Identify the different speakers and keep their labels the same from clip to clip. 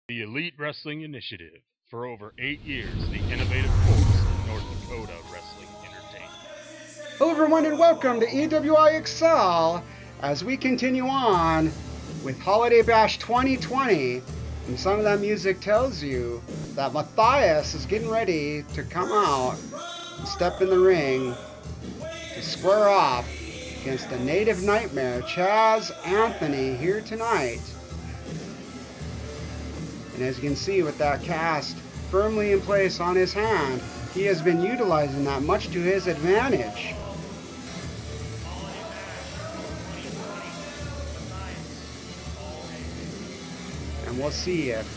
Speaker 1: The Elite Wrestling Initiative. For over 8 years, the innovative force in North Dakota wrestling entertainment.
Speaker 2: Hello everyone and welcome to EWI XCL as we continue on with Holiday Bash 2020. And some of that music tells you that Matthias is getting ready to come out and step in the ring to square off against the native nightmare Chaz Anthony here tonight. And as you can see with that cast firmly in place on his hand, he has been utilizing that much to his advantage. And we'll see if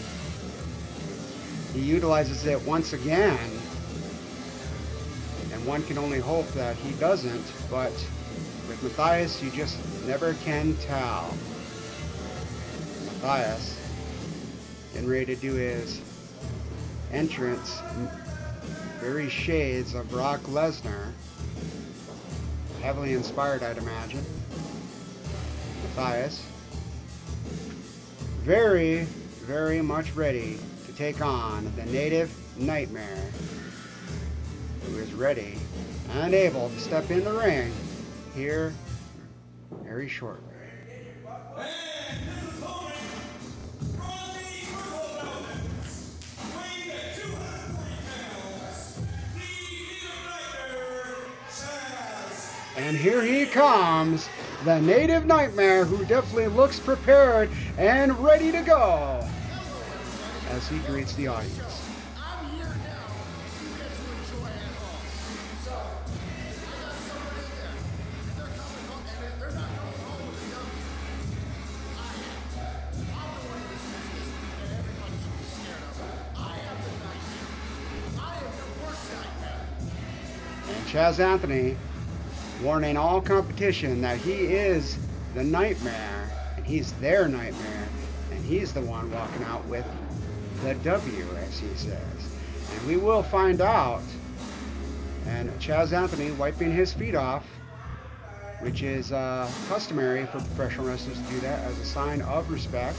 Speaker 2: he utilizes it once again. And one can only hope that he doesn't, but with Matthias, you just never can tell. Matthias getting ready to do his entrance, very shades of Brock Lesnar, heavily inspired, I'd imagine. Matthias, very, very much ready to take on the native nightmare, who is ready and able to step in the ring here very shortly. And here he comes, the native nightmare, who definitely looks prepared and ready to go as he greets the audience. And Chaz Anthony warning all competition that he is the nightmare, and he's their nightmare, and he's the one walking out with the W, as he says. And we will find out. And Chaz Anthony wiping his feet off, which is customary for professional wrestlers to do that as a sign of respect.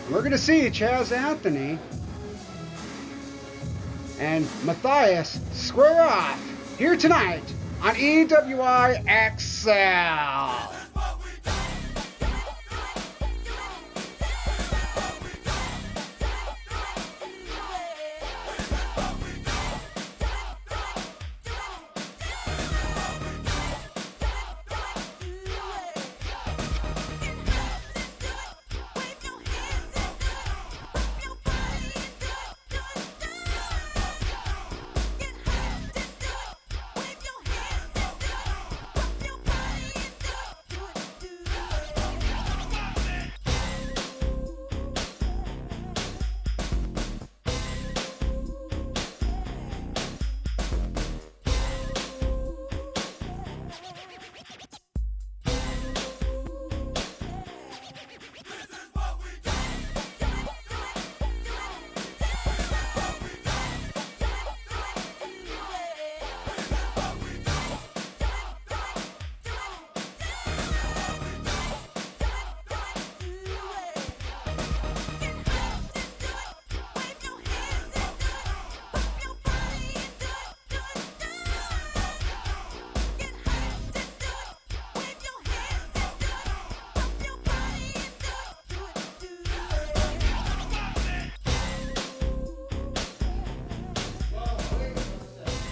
Speaker 2: We're going to see Chaz Anthony and Matthias square off here tonight on EWI XCL.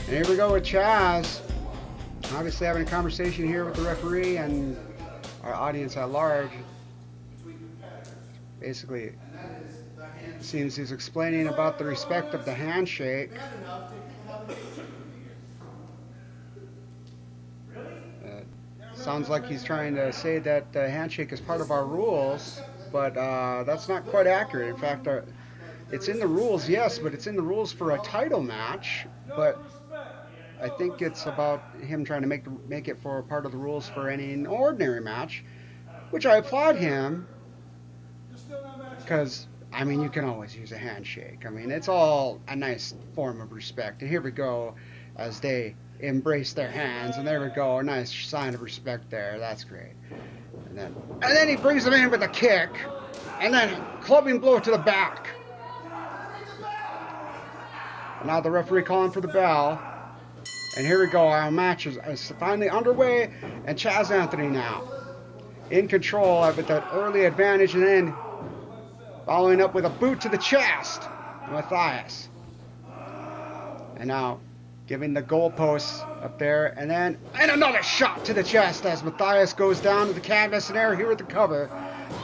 Speaker 2: And here we go with Chaz, obviously having a conversation here with the referee and our audience at large. Basically, seems he's explaining about the respect of the handshake. Sounds like he's trying to say that the handshake is part of our rules, but that's not quite accurate. In fact, it's in the rules, yes, but it's in the rules for a title match. But I think it's about him trying to make it for part of the rules for any ordinary match, which I applaud him, because, I mean, you can always use a handshake. I mean, it's all a nice form of respect. And here we go as they embrace their hands, and there we go. A nice sign of respect there. That's great. And then he brings him in with a kick, and then clubbing blow to the back. And now the referee calling for the bell. And here we go. Our match is finally underway, and Chaz Anthony now in control with that early advantage, and then following up with a boot to the chest, Matthias. And now giving the goalposts up there, and another shot to the chest as Matthias goes down to the canvas, and there here with the cover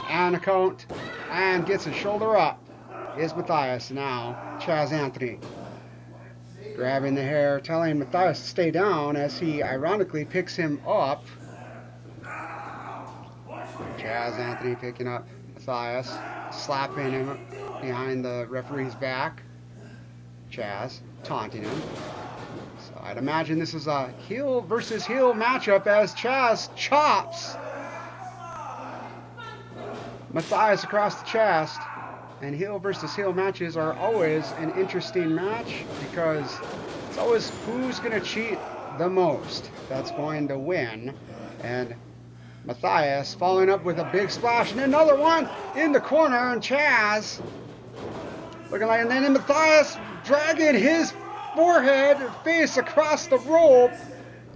Speaker 2: and a count, and gets his shoulder up. Is Matthias now. Chaz Anthony grabbing the hair, telling Matthias to stay down as he ironically picks him up. Chaz Anthony picking up Matthias, slapping him behind the referee's back. Chaz taunting him. So I'd imagine this is a heel versus heel matchup as Chaz chops Matthias across the chest. And heel versus heel matches are always an interesting match because it's always who's going to cheat the most that's going to win. And Matthias following up with a big splash and another one in the corner, and Chaz looking like, and then Matthias dragging his forehead and face across the rope,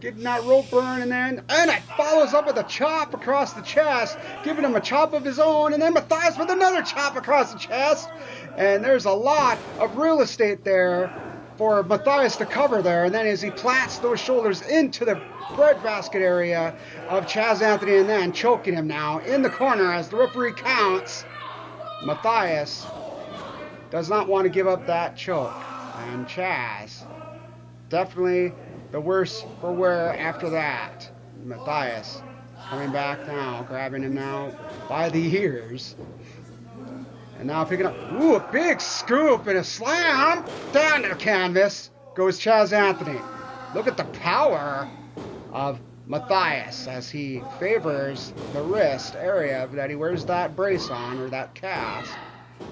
Speaker 2: getting that rope burn, and it follows up with a chop across the chest, giving him a chop of his own, and then Matthias with another chop across the chest. And there's a lot of real estate there for Matthias to cover there. And then as he plats those shoulders into the breadbasket area of Chaz Anthony, and then choking him now in the corner as the referee counts. Matthias does not want to give up that choke. And Chaz definitely the worse for wear after that. Matthias coming back now, grabbing him now by the ears. And now picking up, a big scoop and a slam down to the canvas goes Chaz Anthony. Look at the power of Matthias as he favors the wrist area that he wears that brace on, or that cast,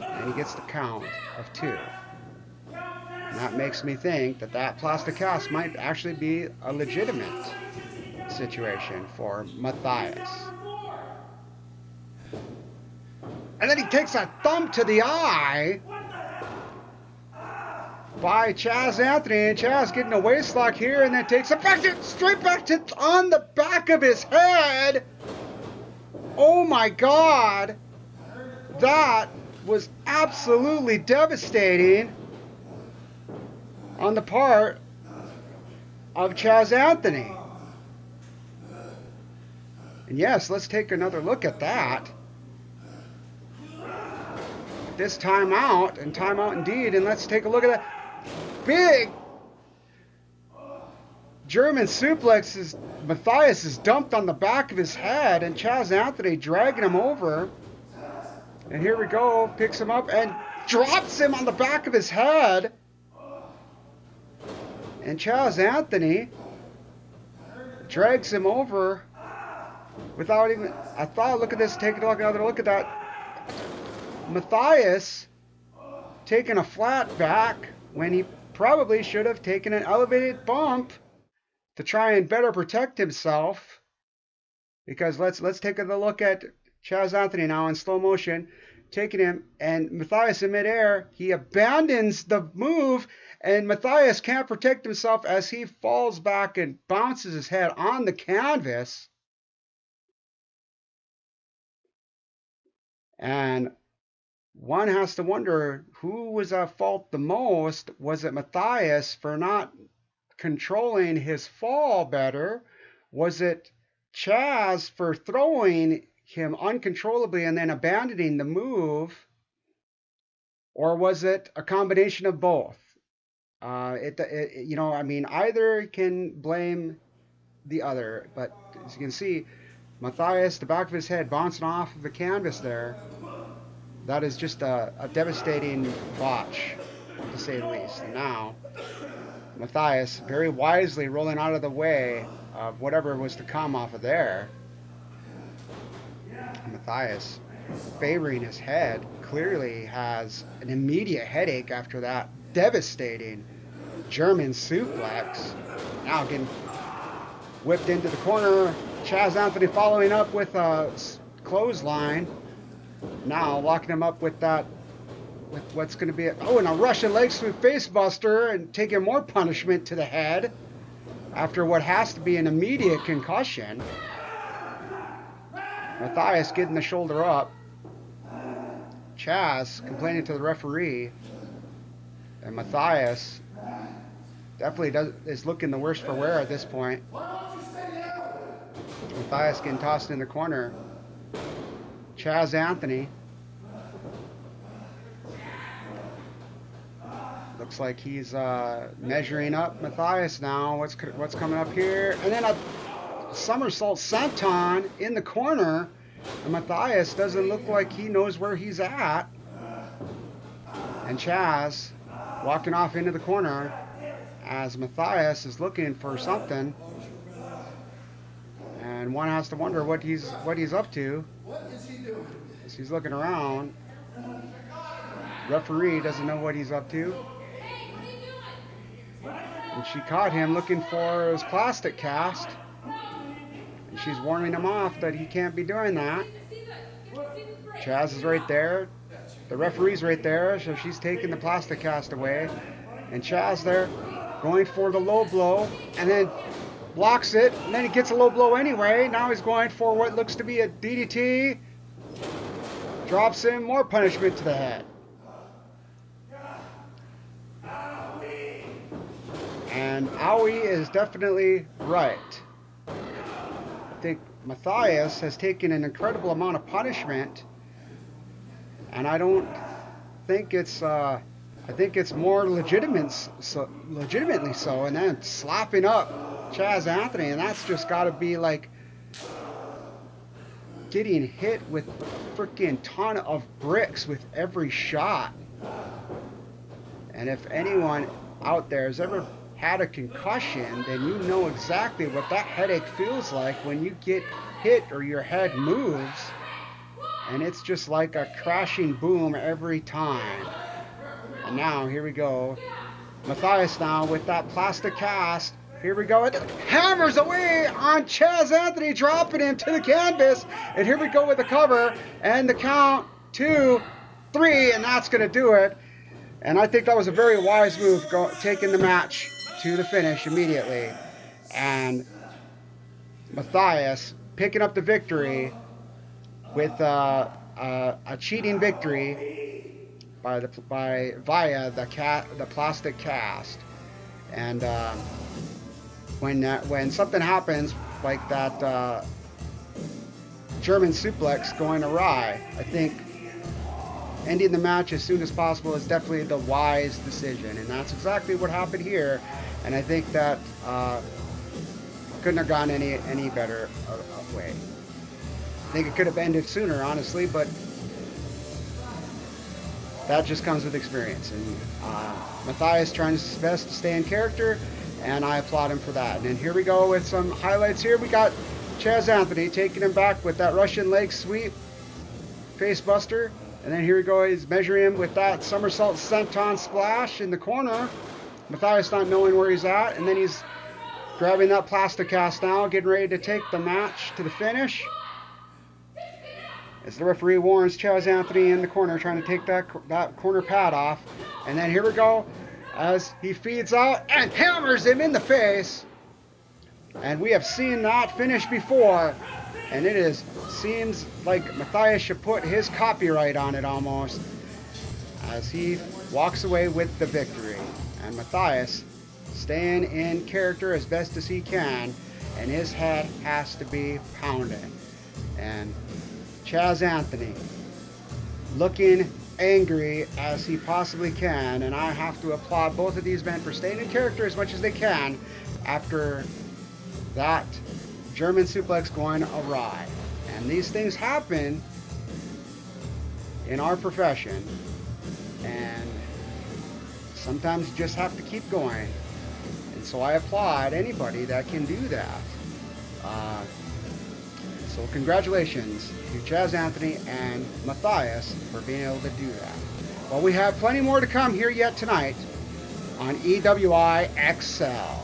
Speaker 2: and he gets the count of 2. And that makes me think that plastic cast might actually be a legitimate situation for Matthias. And then he takes a thump to the eye by Chaz Anthony, and Chaz getting a waist lock here, and then takes it back straight back to on the back of his head. Oh my God, that was absolutely devastating on the part of Chaz Anthony. And yes, let's take another look at that. This timeout, and timeout indeed, and let's take a look at that big German suplex. Matthias is dumped on the back of his head, and Chaz Anthony dragging him over. And here we go, picks him up and drops him on the back of his head. And Chaz Anthony drags him over without even, I thought, look at this, take another look at that. Matthias taking a flat back when he probably should have taken an elevated bump to try and better protect himself. Because let's take a look at Chaz Anthony now in slow motion, taking him, and Matthias in midair, he abandons the move, and Matthias can't protect himself as he falls back and bounces his head on the canvas. And one has to wonder who was at fault the most. Was it Matthias for not controlling his fall better? Was it Chaz for throwing him uncontrollably and then abandoning the move? Or was it a combination of both? Either can blame the other, but as you can see, Matthias, the back of his head bouncing off of the canvas there. That is just a devastating botch, to say the least. And now, Matthias very wisely rolling out of the way of whatever was to come off of there. Matthias, favoring his head, clearly has an immediate headache after that devastating German suplex. Now getting whipped into the corner. Chaz Anthony following up with a clothesline. Now locking him up with that, with what's going to be and a Russian leg sweep facebuster, and taking more punishment to the head after what has to be an immediate concussion. Matthias getting the shoulder up. Chaz complaining to the referee, and Matthias definitely is looking the worse for wear at this point. Matthias getting tossed in the corner. Chaz Anthony looks like he's measuring up Matthias now. What's coming up here? And then a somersault senton in the corner. And Matthias doesn't look like he knows where he's at. And Chaz walking off into the corner as Matthias is looking for something. And one has to wonder what he's up to.
Speaker 3: What is he doing?
Speaker 2: As he's looking around. Referee doesn't know what he's up to. And she caught him looking for his plastic cast. And she's warning him off that he can't be doing that. Chaz is right there. The referee's right there, so she's taking the plastic cast away. And Chaz there going for the low blow, and then blocks it, and then he gets a low blow anyway. Now he's going for what looks to be a DDT. Drops him, more punishment to the head. And Owie is definitely right. I think Matthias has taken an incredible amount of punishment, and I don't think it's I think it's more legitimately so, and then slapping up Chaz Anthony, and that's just got to be like getting hit with a freaking ton of bricks with every shot. And if anyone out there has ever had a concussion, then you know exactly what that headache feels like when you get hit or your head moves, and it's just like a crashing boom every time. And now here we go, Matthias now with that plastic cast. Here we go, it hammers away on Chaz Anthony, dropping him to the canvas. And here we go with the cover and the count, 2, 3, and that's going to do it. And I think that was a very wise move, taking the match to the finish immediately. And Matthias picking up the victory with a cheating victory via the plastic cast. And when something happens like that German suplex going awry, I think ending the match as soon as possible is definitely the wise decision, and that's exactly what happened here. And I think that couldn't have gone any better way. I think it could have ended sooner, honestly, but that just comes with experience. And Matthias trying his best to stay in character, and I applaud him for that. And then here we go with some highlights here. We got Chaz Anthony taking him back with that Russian leg sweep, face buster. And then here we go, he's measuring him with that somersault senton splash in the corner. Matthias not knowing where he's at, and then he's grabbing that plastic cast now, getting ready to take the match to the finish. As the referee warns Chaz Anthony in the corner, trying to take that corner pad off. And then here we go, as he feeds out and hammers him in the face. And we have seen that finish before, and seems like Matthias should put his copyright on it almost, as he walks away with the victory. And Matthias staying in character as best as he can, and his head has to be pounding. And Chaz Anthony looking angry as he possibly can, and I have to applaud both of these men for staying in character as much as they can after that German suplex going awry. And these things happen in our profession, and sometimes you just have to keep going. And so I applaud anybody that can do that. So congratulations to Chaz Anthony and Matthias for being able to do that. Well, we have plenty more to come here yet tonight on EWI XCL.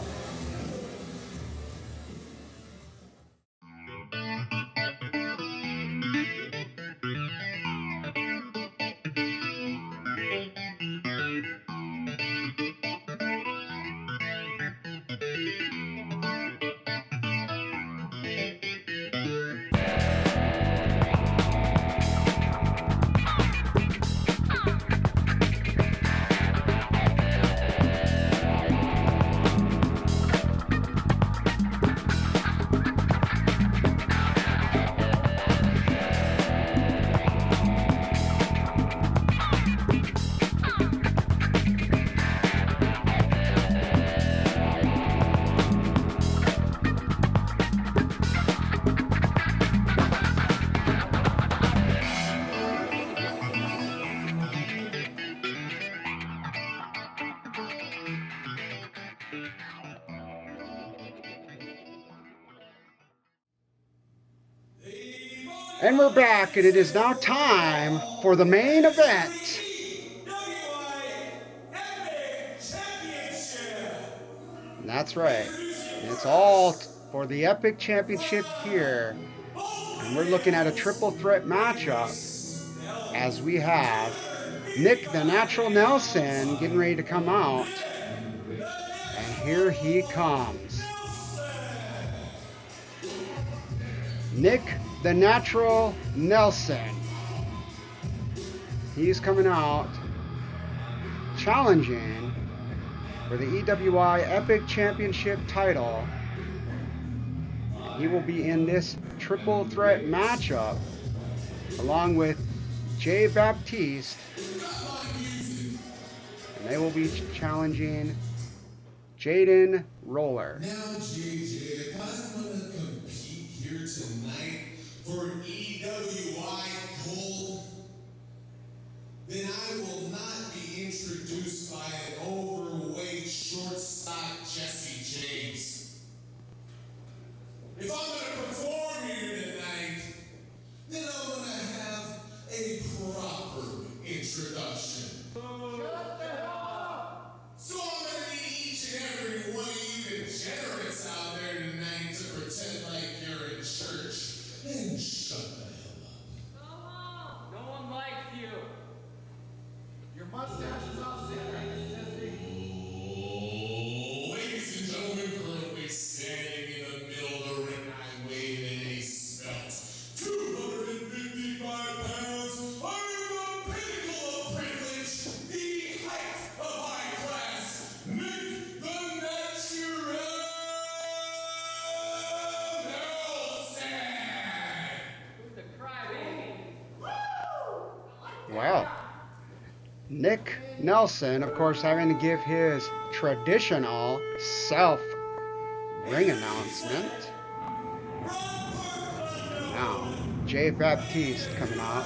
Speaker 2: And we're back, and it is now time for the main event.
Speaker 3: EWI Epic Championship.
Speaker 2: And that's right. It's all for the Epic Championship here. And we're looking at a triple threat matchup as we have Nick the Natural Nelson getting ready to come out. And here he comes. Nick the Natural Nelson. He's coming out challenging for the EWI Epic Championship title. He will be in this triple threat matchup along with Baptiste. And they will be challenging Jaden Roller.
Speaker 3: Now, JJ, if I'm going to compete here tonight for EWI Gold, then I will not be introduced by an overweight, short-stock Jesse James. If I'm going to perform here tonight, then I'm going to have a proper introduction. Shut the hell up! So I'm going to need each and every one of you degenerates out there tonight to pretend like you're in church and shut the hell up.
Speaker 4: No one likes you.
Speaker 5: Your mustache is off center.
Speaker 3: Ladies and gentlemen, currently standing in the middle of the ring, I weigh in a spelt 255 pounds. I am the pinnacle of privilege, the height of high class, Nick the Natural Nelson.
Speaker 4: Who's the crybaby?
Speaker 2: Wow. Nick Nelson, of course, having to give his traditional self-ring announcement. Now, Baptiste coming out.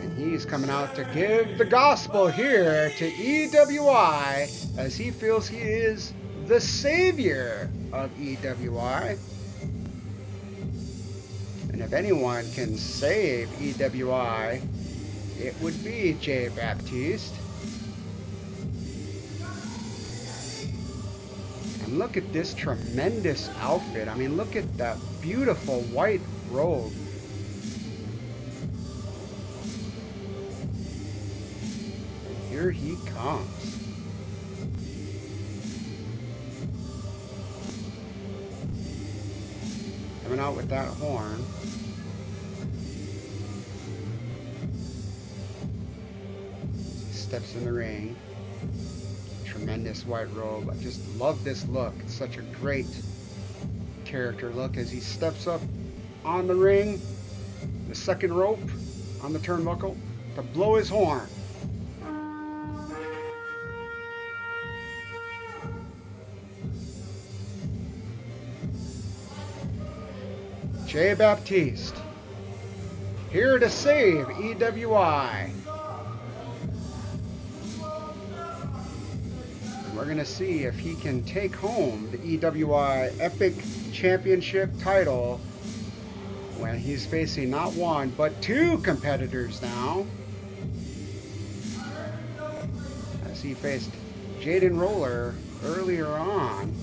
Speaker 2: And he's coming out to give the gospel here to EWI as he feels he is the savior of EWI. And if anyone can save EWI, it would be Baptiste. And look at this tremendous outfit. I mean, look at that beautiful white robe. And here he comes. Coming out with that horn. Steps in the ring. Tremendous white robe. I just love this look. It's such a great character look as he steps up on the ring, the second rope on the turnbuckle to blow his horn. Baptiste, here to save EWI. We're going to see if he can take home the EWI Epic Championship title when he's facing not one, but two competitors now. As he faced Jaden Roller earlier on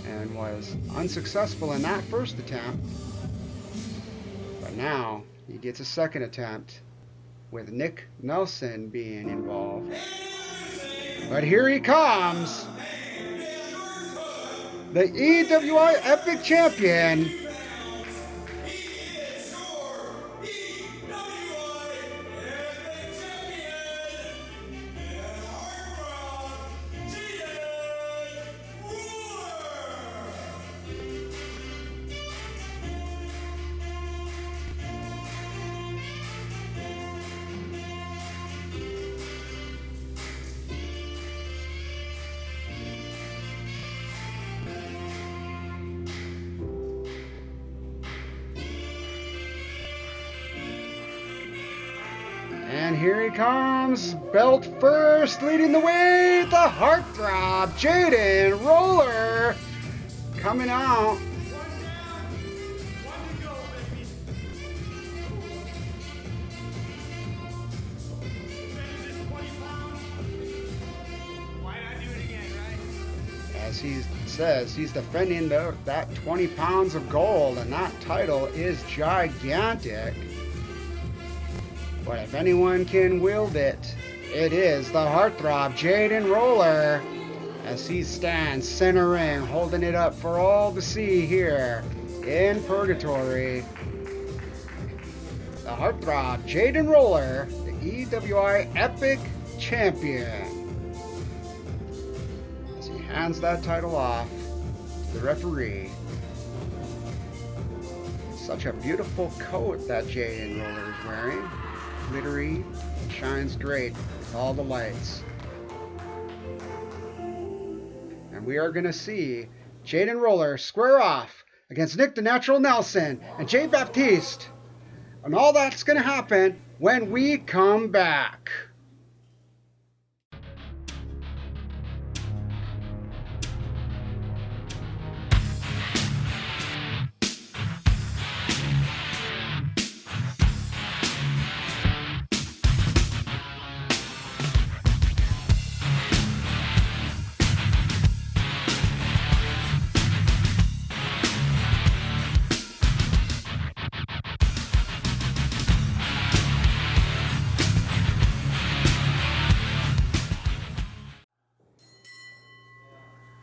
Speaker 2: and was unsuccessful in that first attempt. But now he gets a second attempt with Nick Nelson being involved. But here he comes, the EWI Epic Champion, and here he comes, belt first, leading the way, the Heart Throb, Jaden Roller, coming out. as he says, he's defending that 20 pounds of gold, and that title is gigantic. But if anyone can wield it, it is the Heart Throb, Jaden Roller, as he stands center ring, holding it up for all to see here in Purgatory. The Heart Throb, Jaden Roller, the EWI Epic Champion. As he hands that title off to the referee. Such a beautiful coat that Jaden Roller is wearing. Glittery, shines great with all the lights. And we are going to see Jaden Roller square off against Nick the Natural Nelson and Jay Baptiste. And all that's going to happen when we come back.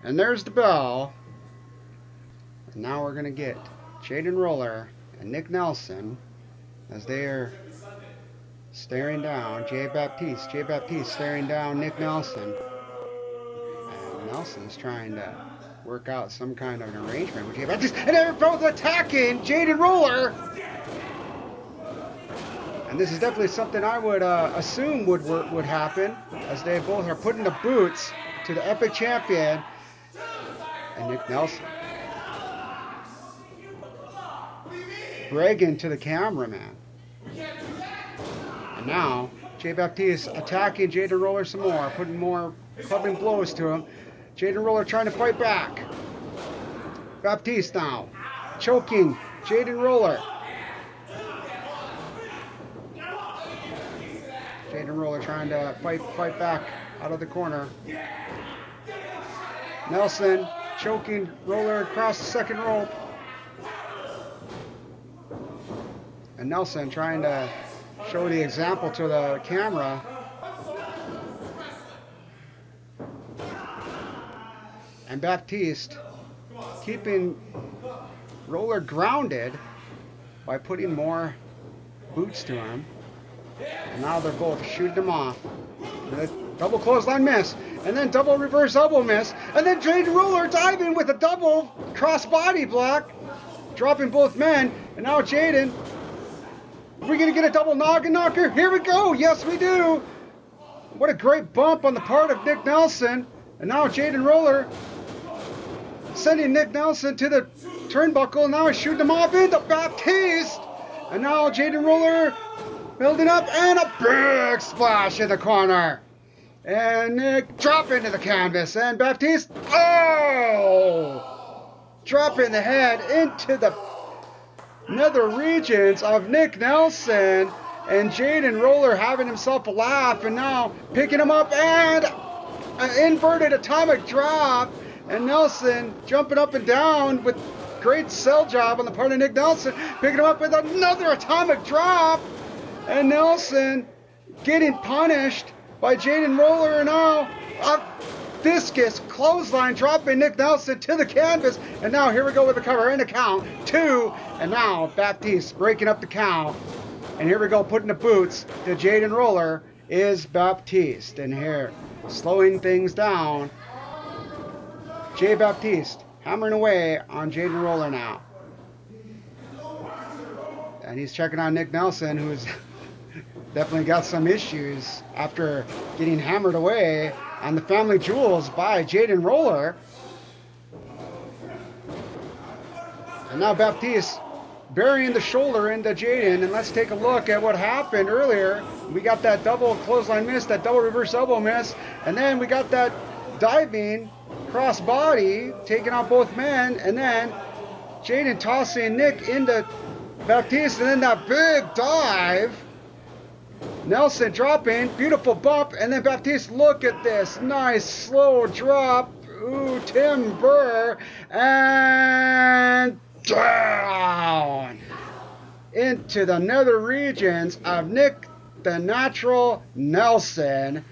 Speaker 2: And there's the bell. And now we're going to get Jaden Roller and Nick Nelson as they are staring down Jay Baptiste. Jay Baptiste staring down Nick Nelson. And Nelson's trying to work out some kind of an arrangement with Jay Baptiste. And they're both attacking Jaden Roller. And this is definitely something I would assume would happen, as they both are putting the boots to the Epic Champion and Nick Nelson. Bragging to the cameraman. And now, Jay Baptiste attacking Jaden Roller some more, putting more clubbing blows to him. Jaden Roller trying to fight back. Baptiste now, choking Jaden Roller. Jaden Roller trying to fight back out of the corner. Nelson choking Roller across the second rope. And Nelson trying to show the example to the camera. And Baptiste keeping Roller grounded by putting more boots to him. And now they're both shooting him off. Double clothesline miss. And then double reverse elbow miss. And then Jaden Roller diving with a double cross body block. Dropping both men. And now Jaden. Are we going to get a double noggin knocker? Here we go. Yes, we do. What a great bump on the part of Nick Nelson. And now Jaden Roller sending Nick Nelson to the turnbuckle. And now he's shooting him off into Baptiste. And now Jaden Roller building up, and a big splash in the corner. And Nick drop into the canvas, and Baptiste, dropping the head into the nether regions of Nick Nelson, and Jaden Roller having himself a laugh, and now picking him up, and an inverted atomic drop, and Nelson jumping up and down with great sell job on the part of Nick Nelson, picking him up with another atomic drop. And Nelson getting punished by Jaden Roller, and now a viscous clothesline dropping Nick Nelson to the canvas. And now here we go with the cover and a count. 2. And now Baptiste breaking up the count. And here we go, putting the boots to Jaden Roller is Baptiste. And here, slowing things down, Jay Baptiste hammering away on Jaden Roller now. And he's checking on Nick Nelson, who's definitely got some issues after getting hammered away on the family jewels by Jaden Roller. And now Baptiste burying the shoulder into Jaden. And let's take a look at what happened earlier. We got that double clothesline miss, that double reverse elbow miss. And then we got that diving cross body, taking out both men. And then Jaden tossing Nick into Baptiste. And then that big dive. Nelson dropping, beautiful bump, and then Baptiste, look at this, nice slow drop Ooh, timber. And down into the nether regions of Nick the Natural Nelson.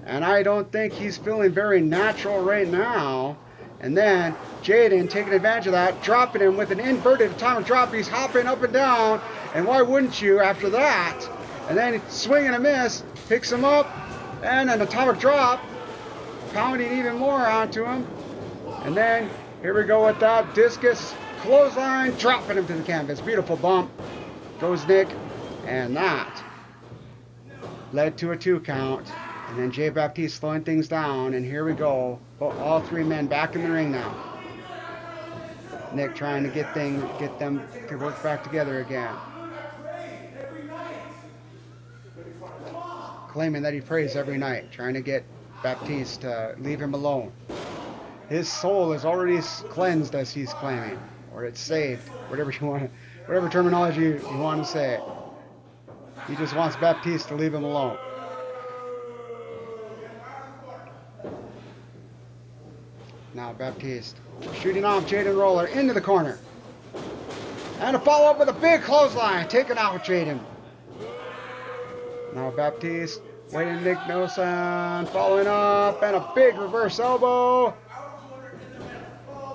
Speaker 2: And I don't think he's feeling very natural right now. And then Jaden taking advantage of that, dropping him with an inverted atomic drop. He's hopping up and down. And why wouldn't you after that? And then swing and a miss, picks him up, and an atomic drop, pounding even more onto him. And then here we go with that discus clothesline, dropping him to the canvas. Beautiful bump. Goes Nick, and that led to a 2 count. And then Jay Baptiste slowing things down, and here we go. All 3 men back in the ring now. Nick trying to get them to work back together again. Claiming that he prays every night, trying to get Baptiste to leave him alone. His soul is already cleansed, as he's claiming, or it's saved, whatever you want, whatever terminology you want to say. He just wants Baptiste to leave him alone. Now Baptiste shooting off Jaden Roller into the corner. And a follow-up with a big clothesline, taking out Jaden. Now Baptiste waiting, Nick Nelson following up, and a big reverse elbow.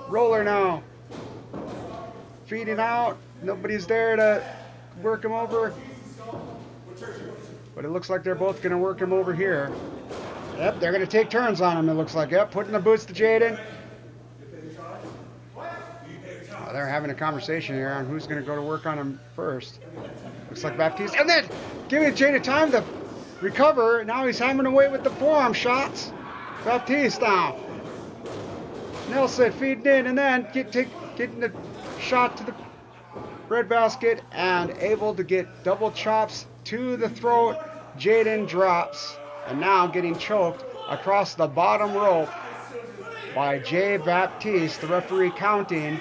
Speaker 2: Roller now feeding out. Nobody's there to work him over. But it looks like they're both going to work him over here. Yep, they're going to take turns on him, it looks like. Yep, putting the boots to Jaden. Oh, they're having a conversation here on who's going to go to work on him first. Looks like Baptiste. And then giving Jaden time to recover. Now he's hammering away with the forearm shots. Baptiste now. Nelson feeding in, and then getting the shot to the breadbasket and able to get double chops to the throat. Jaden drops, and now getting choked across the bottom rope by Jay Baptiste, the referee counting.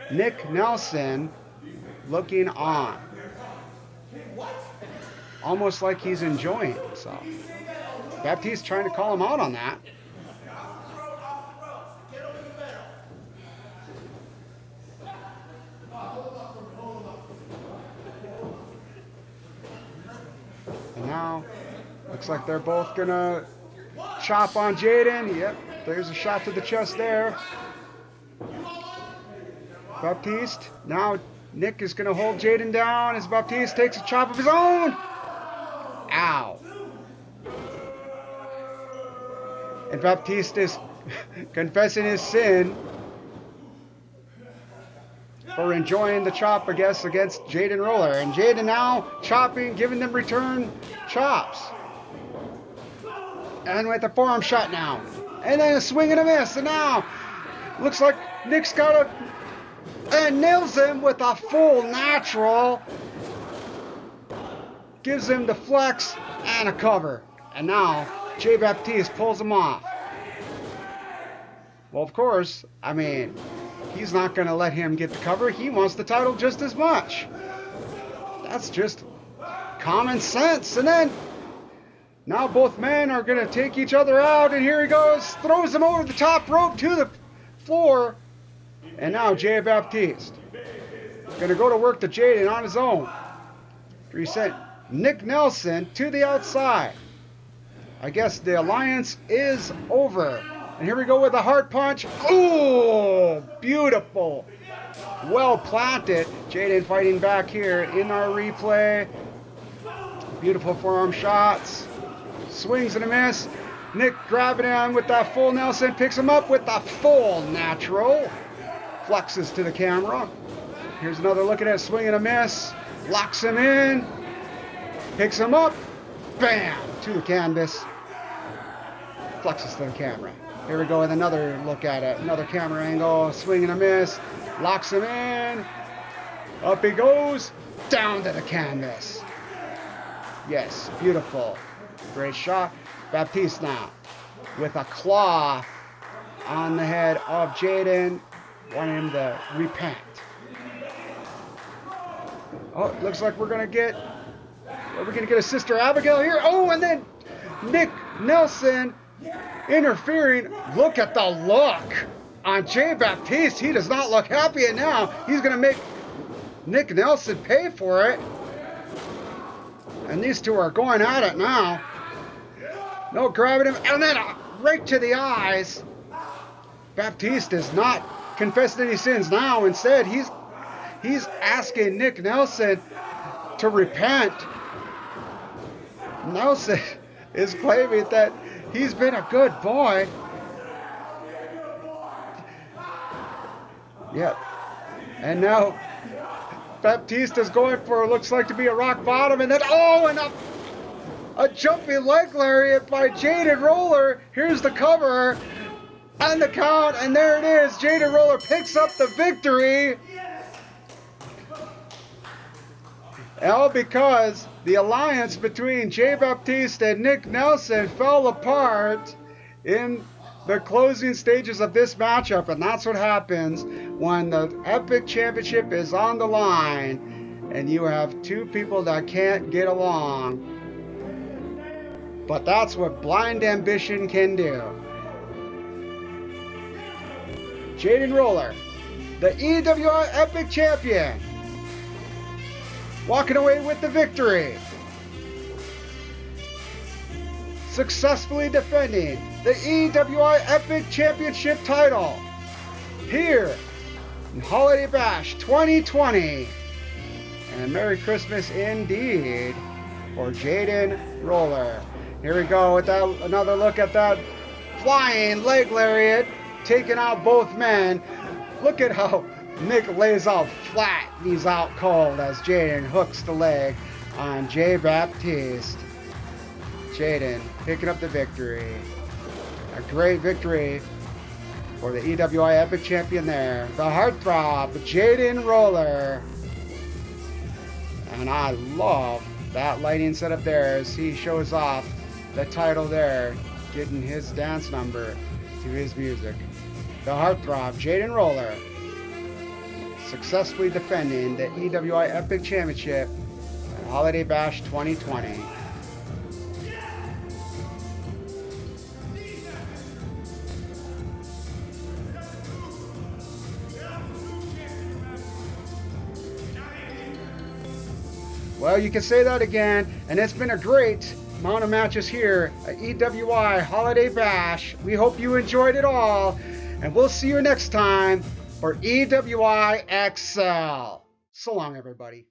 Speaker 2: Nick Nelson looking on, almost like he's enjoying himself. Baptiste trying to call him out on that. And now, looks like they're both gonna chop on Jaden. Yep, there's a shot to the chest there. Baptiste, now Nick is gonna hold Jaden down as Baptiste takes a chop of his own. Ow. And Baptiste is confessing his sin for enjoying the chop, I guess, against Jaden Roller. And Jaden now chopping, giving them return chops. And with a forearm shot now. And then a swing and a miss. And now looks like Nick's got and nails him with a full natural. Gives him the flex and a cover. And now Jay Baptiste pulls him off. Well, of course, I mean, he's not going to let him get the cover. He wants the title just as much. That's just common sense. And then now both men are going to take each other out. And here he goes. Throws him over the top rope to the floor. And now Jay Baptiste going to go to work to Jaden on his own. He sent Nick Nelson to the outside. I guess the alliance is over. And here we go with a heart punch. Ooh, beautiful. Well planted. Jaden fighting back here in our replay. Beautiful forearm shots. Swings and a miss. Nick grabbing him with that full Nelson. Picks him up with the full natural. Flexes to the camera. Here's another look at it. Swing and a miss. Locks him in. Picks him up. Bam! To the canvas. Flexes to the camera. Here we go with another look at it. Another camera angle. Swing and a miss. Locks him in. Up he goes. Down to the canvas. Yes, beautiful. Great shot. Baptiste now with a claw on the head of Jaden. Want him to repent. Oh, it looks like we're going to get... Are we going to get a Sister Abigail here? Oh, and then Nick Nelson interfering. Look at the look on Jay Baptiste. He does not look happy, and now he's going to make Nick Nelson pay for it. And these two are going at it now. No, grabbing him, and then right to the eyes. Baptiste is not confessing any sins now. Instead, he's asking Nick Nelson to repent. Nelson is claiming that he's been a good boy. Yep. And now Baptiste is going for, looks like to be a rock bottom, and then, oh, and a jumping leg lariat by Jaden Roller. Here's the cover and the count, and there it is. Jaden Roller picks up the victory. All because the alliance between Jay Baptiste and Nick Nelson fell apart in the closing stages of this matchup, and that's what happens when the Epic Championship is on the line and you have two people that can't get along. But that's what blind ambition can do. Jaden Roller, the EWI Epic Champion, walking away with the victory. Successfully defending the EWI Epic Championship title here in Holiday Bash 2020. And Merry Christmas indeed for Jaden Roller. Here we go with that, another look at that flying leg lariat, taking out both men. Look at how Nick lays out flat. He's out cold as Jaden hooks the leg on Jay Baptiste. Jaden picking up the victory. A great victory for the EWI Epic Champion there. The Heart Throb, Jaden Roller. And I love that lighting setup there as he shows off the title there, getting his dance number to his music. The Heart Throb, Jaden Roller, successfully defending the EWI Epic Championship at Holiday Bash 2020. Well, you can say that again, and it's been a great amount of matches here at EWI Holiday Bash. We hope you enjoyed it all, and we'll see you next time for EWI XCL. So long, everybody.